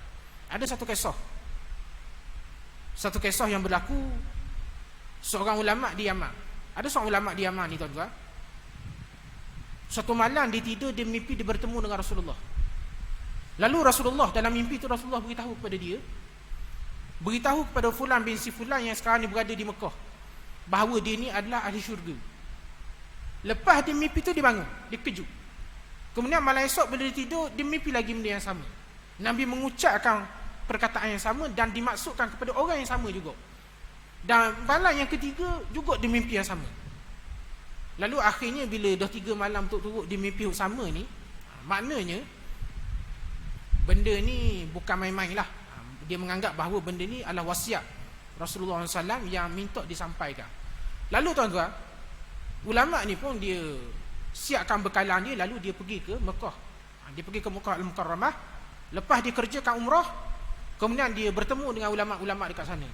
Ada satu kisah yang berlaku, seorang ulama di Yaman. Ada seorang ulama di Yaman ni tuan-tuan, suatu malam dia tidur, dia mimpi dia bertemu dengan Rasulullah. Lalu Rasulullah dalam mimpi tu, Rasulullah beritahu kepada fulan bin si fulan yang sekarang ni berada di Mekah, bahawa dia ni adalah ahli syurga. Lepas dia mimpi tu, dia bangun, dia kejut. Kemudian malam esok bila dia tidur, dia mimpi lagi benda yang sama. Nabi mengucapkan perkataan yang sama dan dimaksudkan kepada orang yang sama juga. Dan malam yang ketiga juga dia mimpi yang sama. Lalu akhirnya bila dah 3 malam turut-turut dia mimpi yang sama ni, maknanya benda ni bukan main-main lah. Dia menganggap bahawa benda ni adalah wasiat Rasulullah SAW yang minta disampaikan. Lalu tuan-tuan, ulama ni pun dia siapkan bekalan dia, lalu dia pergi ke Mekah. Dia pergi ke Mekah Al-Mukarramah. Lepas dia kerjakan umrah, kemudian dia bertemu dengan ulama-ulama dekat sana.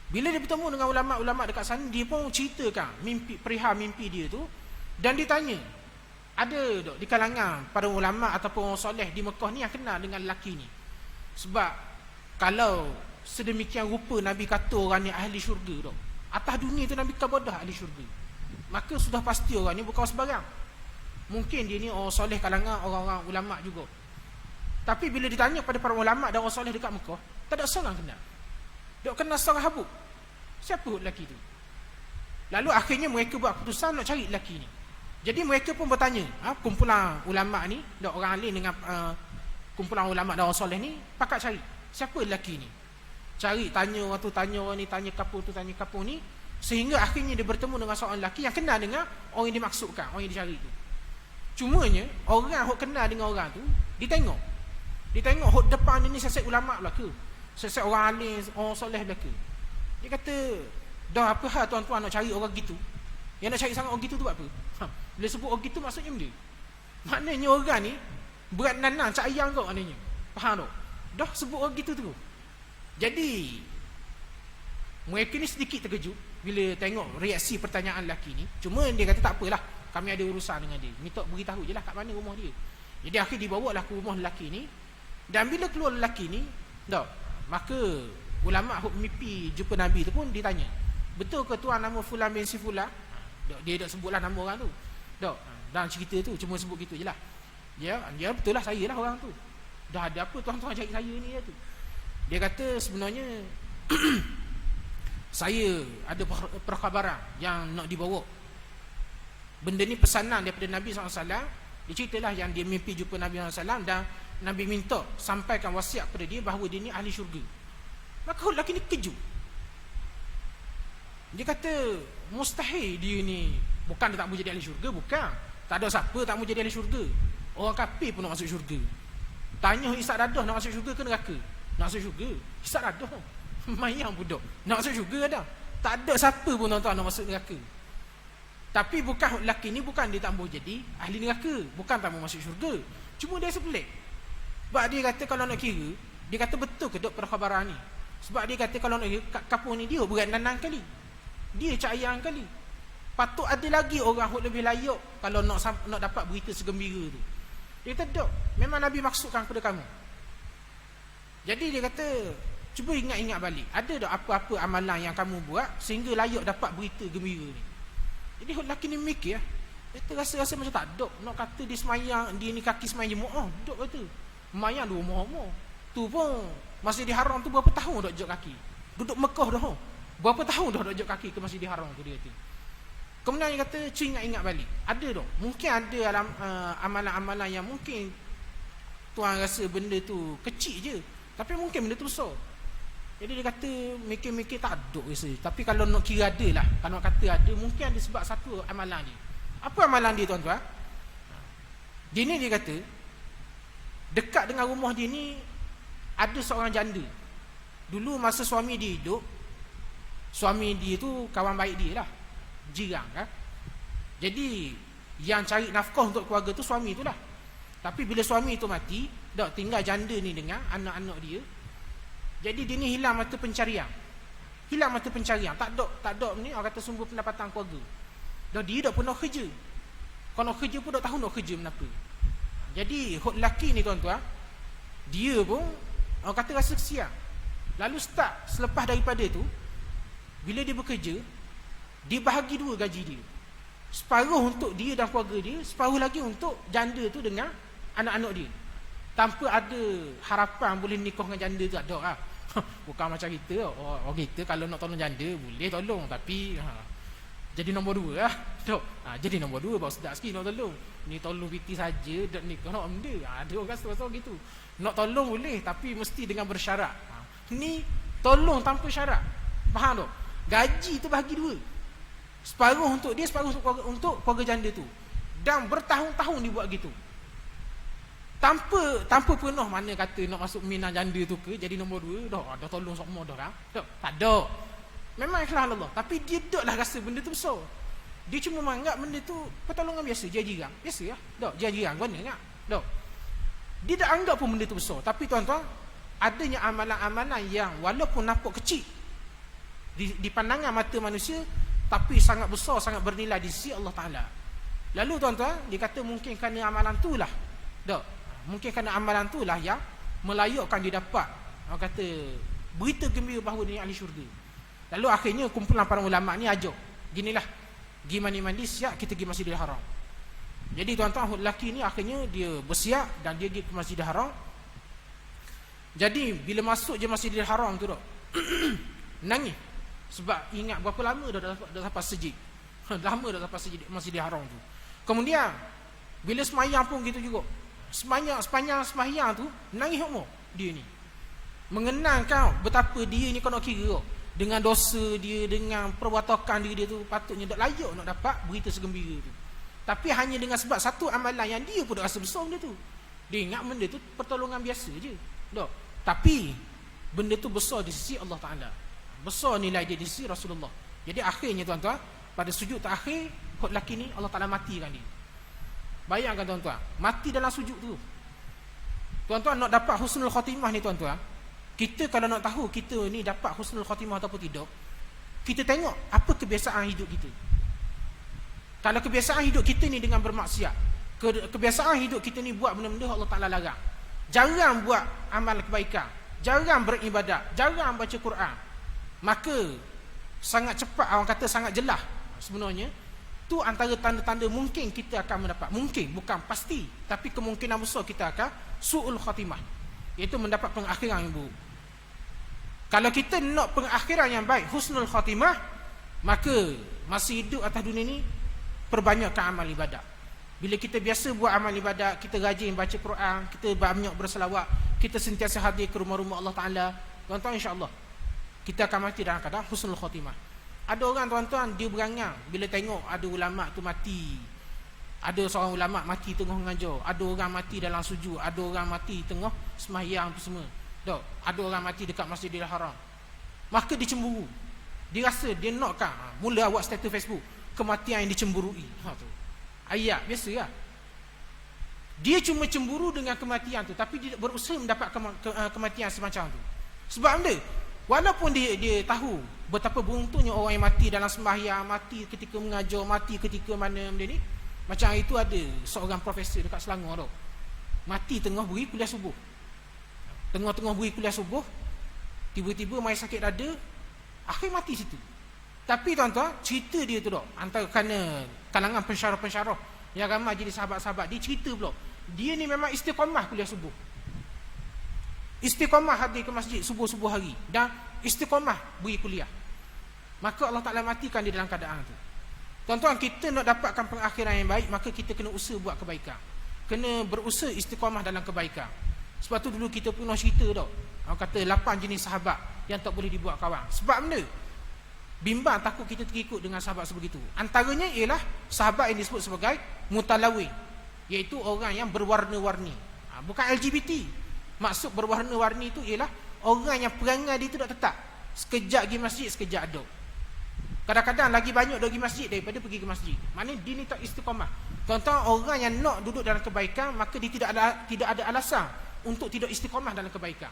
Bila dia bertemu dengan ulama-ulama dekat sana, dia pun ceritakan perihal mimpi dia tu, dan dia tanya, ada tak di kalangan para ulama ataupun orang soleh di Mekah ni yang kenal dengan lelaki ni? Sebab kalau sedemikian rupa Nabi kata orang ni ahli syurga, atas dunia tu Nabi kabadah ahli syurga, maka sudah pasti orang ni bukan sebarang. Mungkin dia ni orang soleh kalangan orang-orang ulama juga. Tapi bila ditanya pada para ulama dan orang soleh dekat Mekah, tak ada seorang kenal. Dia kenal seorang habuk. Siapa lelaki tu? Lalu akhirnya mereka buat keputusan nak cari lelaki ni. Jadi mereka pun bertanya, kumpulan ulama ni, orang alim dengan kumpulan ulama dan orang soleh ni pakat cari siapa lelaki ni. Cari, tanya orang tu, tanya orang ni, tanya kapur tu, tanya kapur ni, sehingga akhirnya dia bertemu dengan seorang lelaki yang kenal dengan orang yang dimaksudkan, orang yang dicari tu. Cumanya orang yang kenal dengan orang tu, dia tengok hok depan ni sesek ulama belaka, sesek orang alim, orang soleh belaka. Dia kata, dah apa hal tuan-tuan nak cari orang gitu? Yang nak cari sangat orang gitu tu buat apa? Bila sebut orang gitu maksudnya benda, maknanya orang ni berat nanang cak ayam kau maknanya. Faham tak? Dah sebut orang gitu tu. Jadi mereka ni sedikit terkejut bila tengok reaksi pertanyaan lelaki ni. Cuma dia kata tak apalah, kami ada urusan dengan dia, minta beritahu je lah kat mana rumah dia. Jadi akhirnya dibawa lah ke rumah lelaki ni. Dan bila keluar lelaki ni, maka ulama huk mimpi jumpa Nabi tu pun ditanya, betul ke tuan nama fulan bin si fulan? Dia tak sebutlah nama orang tu. Dalam cerita tu cuma sebut gitu je lah. Ya betul lah, saya lah orang tu. Dah ada apa tuan-tuan cari saya ni tu? Dia kata sebenarnya saya ada perkhabaran yang nak dibawa. Benda ni pesanan daripada Nabi SAW. Dia ceritalah yang dia mimpi jumpa Nabi SAW dan Nabi minta sampaikan wasiat kepada dia bahawa dia ni ahli syurga. Maka lelaki ni kejut. Dia kata mustahil dia ni, bukan dia tak boleh jadi ahli syurga, bukan. Tak ada siapa tak mau jadi ahli syurga. Orang kafir pun nak masuk syurga. Tanya isap dadah nak masuk syurga ke neraka? Nak masuk syurga. Isap dadah mayang budak nak masuk syurga dah. Tak ada siapa pun tuan-tuan nak masuk neraka. Tapi bukan lelaki ni, bukan dia tak mau jadi ahli neraka, bukan tak mau masuk syurga. Cuma dia sepelik. Sebab dia kata kalau nak kira, dia kata betul ke dok perkhabaran ni. Sebab dia kata kalau nak kapur ni dia berat nanang kali, dia cayang kali. Patut ada lagi orang yang lebih layak kalau nak dapat berita segembira tu. Dia kata dok, memang Nabi maksudkan kepada kamu. Jadi dia kata cuba ingat-ingat balik, ada tak apa-apa amalan yang kamu buat sehingga layak dapat berita gembira ni. Jadi lelaki ni mikir, dia rasa macam tak dok. Nak kata dia semayang, dia ni kaki semayang jemaah, dok kata semayang 2 umur. Tu pun Masjidil Haram tu berapa tahun dok jejak kaki. Duduk Mekah dah. Berapa tahun dah dok jejak kaki ke Masjidil Haram tu dia kata. Kemudian dia kata cuba ingat-ingat balik. Ada dok. Mungkin ada amalan-amalan yang mungkin tuan rasa benda tu kecil je, tapi mungkin benda tu besar. Jadi dia kata mikir-mikir tak ada rasa. Tapi kalau nak kira ada lah, kalau nak kata ada, mungkin ada sebab satu amalan dia. Apa amalan dia tuan-tuan? Dia ni dia kata dekat dengan rumah dia ni ada seorang janda. Dulu masa suami dia hidup, suami dia tu kawan baik dia lah, jiran kan. Jadi yang cari nafkah untuk keluarga tu suami tu lah. Tapi bila suami tu mati, dah tinggal janda ni dengan anak-anak dia. Jadi dia ni hilang mata pencarian. Hilang mata pencarian. Tak ada ni orang kata sumber pendapatan keluarga. Dah dia dah pernah kerja. Kalau kerja pun dah tahu nak kerja kenapa. Jadi hok lelaki ni tuan-tuan, dia pun orang kata rasa kesian. Lalu start selepas daripada tu, bila dia bekerja, dia bahagi 2 gaji dia. Separuh untuk dia dan keluarga dia, separuh lagi untuk janda tu dengan anak-anak dia. Tanpa ada harapan boleh nikah dengan janda tu, tak ada lah. Bukan macam kita, orang kita kalau nak tolong janda boleh tolong, tapi jadi nombor 2 lah. Jadi nombor 2 baru sedap sikit nak tolong. Ni tolong piti saja, dak nikah nak benda. Ada orang rasa gitu. Nak tolong boleh, tapi mesti dengan bersyarat. Ni tolong tanpa syarat. Faham tak? Gaji tu bahagi 2. Separuh untuk dia, separuh untuk keluarga janda tu. Dan bertahun-tahun dia buat gitu. Tanpa pernah mana kata nak masuk minang janda tu ke jadi nombor 2, dah tolong semua dah kan. Tak ada. Memang ikhlas Allah, tapi dia taklah rasa benda tu besar. Dia cuma menganggap benda tu pertolongan biasa, jiran. Biasa lah. Jiran guna enggak? Dia tak anggap pun benda tu besar. Tapi tuan-tuan, adanya amalan-amalan yang walaupun nampak kecil di pandangan mata manusia, tapi sangat besar, sangat bernilai di sisi Allah Taala. Lalu tuan-tuan, dia kata mungkin kerana amalan tu lah. Mungkin kerana amalan tu lah yang melayakkan dia dapat, orang kata, berita gembira bahawa dia ahli syurga. Lalu akhirnya kumpulan para ulama ni ajak, ginilah, pergi mandi-mandi siap kita pergi Masjidil Haram. Jadi tuan-tuan, lelaki ni akhirnya dia bersiap dan dia pergi ke Masjidil Haram. Jadi bila masuk je Masjidil Haram tu dok nangis. Sebab ingat berapa lama dah sampai sejid. Lama dah sampai sejid Masjidil Haram tu. Kemudian bila semayang pun gitu juga. Sepanjang semayang tu nangis semua dia ni. Mengenangkan betapa dia ni kalau nak kira dengan dosa dia, dengan perwatakan dia tu, patutnya tak layak nak dapat berita segembira tu. Tapi hanya dengan sebab satu amalan yang dia pun dah rasa besar benda tu. Dia ingat benda tu pertolongan biasa je. Tapi benda tu besar di sisi Allah Ta'ala. Besar nilai dia di sisi Rasulullah. Jadi akhirnya tuan-tuan, pada sujud terakhir, hot lelaki ni Allah Ta'ala matikan dia. Bayangkan tuan-tuan, mati dalam sujud tu. Tuan-tuan nak dapat husnul khatimah ni tuan-tuan, kita kalau nak tahu kita ni dapat husnul khatimah ataupun tidak, kita tengok apa kebiasaan hidup kita. Kalau kebiasaan hidup kita ni dengan bermaksiat, kebiasaan hidup kita ni buat benda-benda Allah Ta'ala larang, jarang buat amal kebaikan, jarang beribadat, jarang baca Quran, maka sangat cepat, orang kata sangat jelas sebenarnya tu antara tanda-tanda mungkin kita akan mendapat, mungkin bukan pasti, tapi kemungkinan besar kita akan su'ul khatimah, iaitu mendapat pengakhiran yang buruk. Kalau kita nak pengakhiran yang baik, husnul khatimah, maka masih hidup atas dunia ni perbanyakkan amal ibadat. Bila kita biasa buat amal ibadat, kita rajin baca Quran, kita banyak berselawat, kita sentiasa hadir ke rumah-rumah Allah Ta'ala, tuan-tuan, insya-Allah kita akan mati dalam keadaan husnul khatimah. Ada orang, tuan-tuan, dia berangang bila tengok ada ulama tu mati. Ada seorang ulama mati tengah mengajar, ada orang mati dalam sujud, ada orang mati tengah sembahyang tu semua. Dok, ada orang mati dekat Masjidil Haram. Maka dia cemburu. Dia rasa dia nakkan mula buat status Facebook kematian yang dicemburui. Tu. Ayat biasa lah. Dia cuma cemburu dengan kematian tu, tapi dia berusaha mendapat kematian semacam tu. Sebab benda, walaupun dia tahu betapa beruntungnya orang yang mati dalam sembahyang, mati ketika mengajar, mati ketika mana benda ni. Macam itu ada seorang profesor dekat Selangor tu. Mati tengah beri kuliah subuh. Tengah-tengah beri kuliah subuh, tiba-tiba mai sakit dada, akhir mati situ. Tapi tuan-tuan, cerita dia tu dok, antara kerana kalangan pensyarah-pensyarah yang ramai jadi sahabat-sahabat, dia cerita pula, dia ni memang istiqamah kuliah subuh. Istiqamah hadir ke masjid subuh-subuh hari dan istiqamah beri kuliah. Maka Allah Ta'ala matikan dia dalam keadaan tu. Tuan-tuan, kita nak dapatkan pengakhiran yang baik, maka kita kena usaha buat kebaikan. Kena berusaha istiqamah dalam kebaikan. Sebab tu dulu kita pernah cerita tau. Orang kata 8 jenis sahabat yang tak boleh dibuat kawan. Sebab benda? Bimbang takut kita terikut dengan sahabat sebegitu. Antaranya ialah sahabat yang disebut sebagai mutalawin, iaitu orang yang berwarna-warni. Bukan LGBT. Maksud berwarna-warni itu ialah orang yang perangai dia tu tak tetap. Sekejap pergi masjid, sekejap duduk. Kadang-kadang lagi banyak pergi masjid daripada pergi ke masjid. Maknanya dia ni tak istiqamah. Tuan-tuan, orang yang nak duduk dalam kebaikan, maka dia tidak ada alasan untuk tidak istiqamah dalam kebaikan.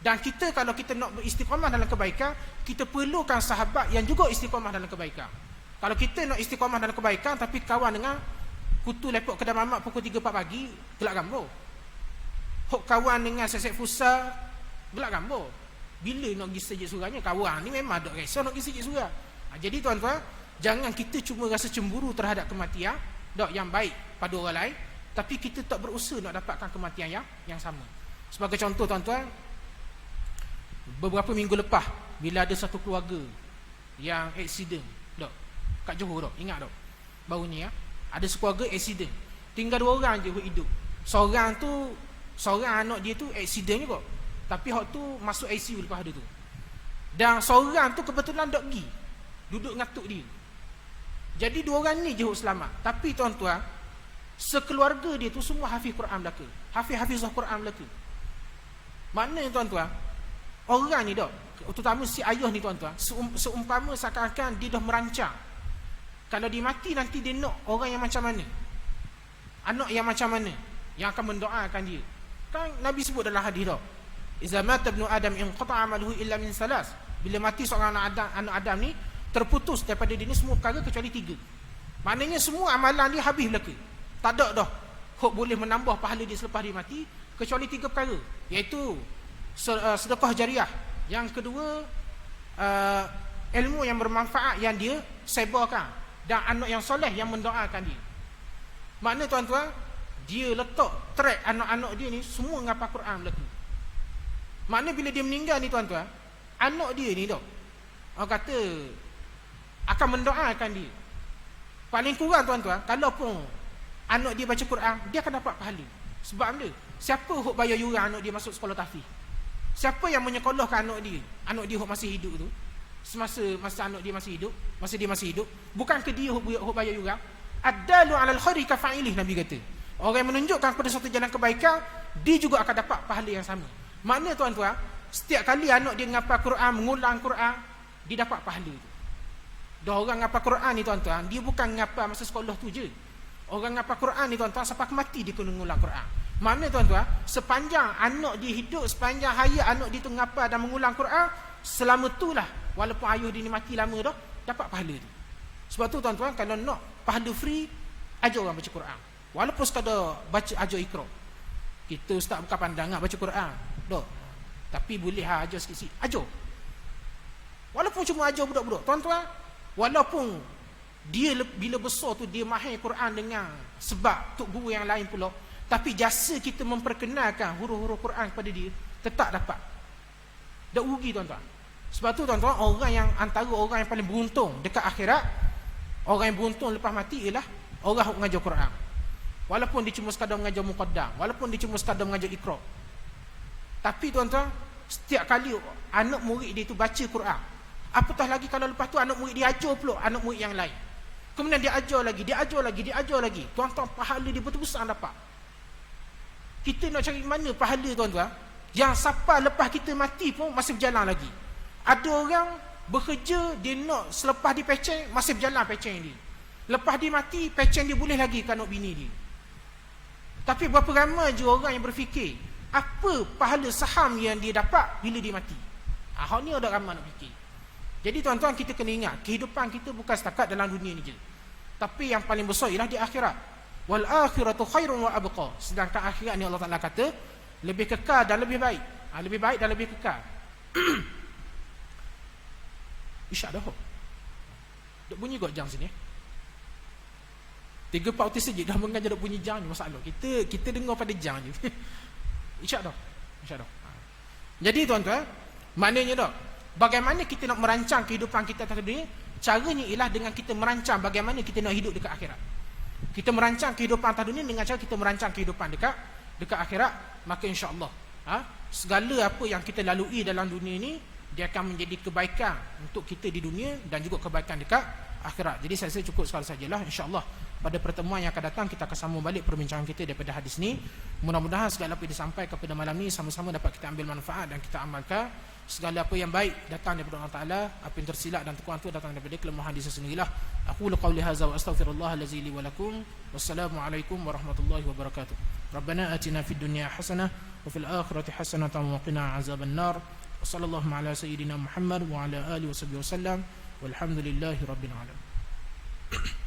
Dan kita, kalau kita nak beristiqamah dalam kebaikan, kita perlukan sahabat yang juga istiqamah dalam kebaikan. Kalau kita nak istiqamah dalam kebaikan tapi kawan dengan kutu lepok kedai mamak pukul 3-4 pagi, gelak gambar. Hok kawan dengan sesek futsal, gelak gambar. Bila nak pergi sejid surahnya, kawan ni memang ada resah nak pergi sejid surah. Jadi tuan-tuan, jangan kita cuma rasa cemburu terhadap kematian dok yang baik pada orang lain, tapi kita tak berusaha nak dapatkan kematian yang sama. Sebagai contoh tuan-tuan, beberapa minggu lepas bila ada satu keluarga yang aksiden dok kat Johor dok, ingat dok, baru ni ada sekeluarga aksiden, tinggal 2 orang je hidup. Seorang anak dia tu aksiden juga, tapi hak tu masuk ICU lepas ada tu. Dan seorang tu kebetulan dok pergi duduk ngatuk dia. Jadi 2 orang ni je selamat. Tapi tuan-tuan, sekeluarga dia tu semua hafiz Quran belaka. Hafizah Quran belaka. Maknanya tuan-tuan, orang ni dok, terutama si ayah ni tuan-tuan, seumpama seakan-akan dia dah merancang kalau dia mati nanti dia nak orang yang macam mana, anak yang macam mana yang akan mendoakan dia. Kan Nabi sebut dalam hadis dok, iza mata ibnu adam inqata amaluhu illa min salas. Bila mati seorang anak Adam ni, terputus daripada dia ni semua perkara kecuali 3. Maknanya semua amalan dia habis belaka. Tak ada dah hok boleh menambah pahala dia selepas dia mati, kecuali 3 perkara, iaitu sedekah jariah. Yang kedua, ilmu yang bermanfaat yang dia sebarkan, dan anak yang soleh yang mendoakan dia. Maknanya tuan-tuan, dia letak track anak-anak dia ni semua ngapal Quran belaka. Maknanya bila dia meninggal ni tuan-tuan, anak dia ni dok, orang kata akan mendoakan dia. Paling kurang tuan-tuan, kalaupun anak dia baca Quran, dia akan dapat pahala. Sebab benda, siapa hok bayar yuran anak dia masuk sekolah tahfiz? Siapa yang menyekolahkan anak dia hok masih hidup tu? Masa anak dia masih hidup, masa dia masih hidup, bukan ke dia hok bayar yuran? Ad-dalu 'alal khairi ka fa'ilih, Nabi kata. Orang yang menunjukkan kepada suatu jalan kebaikan, dia juga akan dapat pahala yang sama. Maknanya tuan-tuan, setiap kali anak dia ngapal Quran, mengulang Quran, dia dapat pahala tu. Dah orang ngapal Quran ni tuan-tuan, dia bukan ngapal masa sekolah tu je. Orang ngapal Quran ni tuan-tuan, sampai mati dia kena mengulang Quran. Maknanya tuan-tuan, sepanjang anak dia hidup, sepanjang hayat anak dia tu ngapal dan mengulang Quran, selama tu lah, walaupun ayah dia ni mati lama dah, dapat pahala tu. Sebab tu tuan-tuan, kalau nak pahala free, ajar orang baca Quran. Walaupun sekadar baca ajar Iqra. Kita ustaz bukan pandang nak baca Quran dok, tapi boleh ajar sikit-sikit, ajar. Walaupun cuma ajar budak-budak tuan-tuan, walaupun dia bila besar tu dia mahir Quran dengan sebab tok guru yang lain pula, tapi jasa kita memperkenalkan huruf-huruf Quran kepada dia, tetap dapat. Tak rugi tuan-tuan. Sebab tu tuan-tuan, antara orang yang paling beruntung dekat akhirat, orang yang beruntung lepas mati ialah orang yang mengajar Quran. Walaupun dia cuma sekadar mengajar muqaddam, walaupun dia cuma sekadar mengajar iqra. Tapi tuan-tuan, setiap kali anak murid dia tu baca Quran, apatah lagi kalau lepas tu anak murid dia ajar pula anak murid yang lain. Kemudian dia ajar lagi. Tuan-tuan, pahala dia betul-betul dapat. Kita nak cari mana pahala, tuan-tuan, yang sampai lepas kita mati pun masih berjalan lagi. Ada orang bekerja, dia nak selepas dia peceng, masih berjalan peceng dia. Lepas dia mati, peceng dia boleh lagi ke anak bini dia. Tapi berapa ramai je orang yang berfikir apa pahala saham yang dia dapat bila dia mati. Hak ni ada ramai nak fikir. Jadi tuan-tuan, kita kena ingat, kehidupan kita bukan setakat dalam dunia ni je, tapi yang paling besar ialah di akhirat. Wal akhiratu khairun wa abqa. Sedangkan akhirat ni Allah Taala kata lebih kekal dan lebih baik. Lebih baik dan lebih kekal. Isyak dah. Duk bunyi kot jam sini. 3-4 waktu sejak dah mengajar duk bunyi jam ni, masalah. Kita dengar pada jam je. Isyak dah. Jadi tuan-tuan, maknanya dah, bagaimana kita nak merancang kehidupan kita atas dunia? Caranya ialah dengan kita merancang bagaimana kita nak hidup dekat akhirat. Kita merancang kehidupan atas dunia dengan cara kita merancang kehidupan dekat akhirat. Maka insya-Allah, segala apa yang kita lalui dalam dunia ni, dia akan menjadi kebaikan untuk kita di dunia dan juga kebaikan dekat akhirat. Jadi saya rasa cukup sekali sajalah. InsyaAllah pada pertemuan yang akan datang kita akan sambung balik perbincangan kita daripada hadis ni. Mudah-mudahan segala apa yang disampaikan pada malam ni sama-sama dapat kita ambil manfaat dan kita amalkan. Segala apa yang baik datang daripada Allah Taala, apa yang tersilap dan kekurangan itu datang daripada kelemahan diri sendirilah. Aku qauli hadza wa astaghfirullah allazi li wa lakum. Wassalamualaikum warahmatullahi wabarakatuh. Rabbana atina fid dunya hasanah wa fil akhirati hasanatan wa qina azabannar. Wassallallahu ala sayyidina Muhammad wa ala alihi wasallam. Walhamdulillahi rabbil alamin.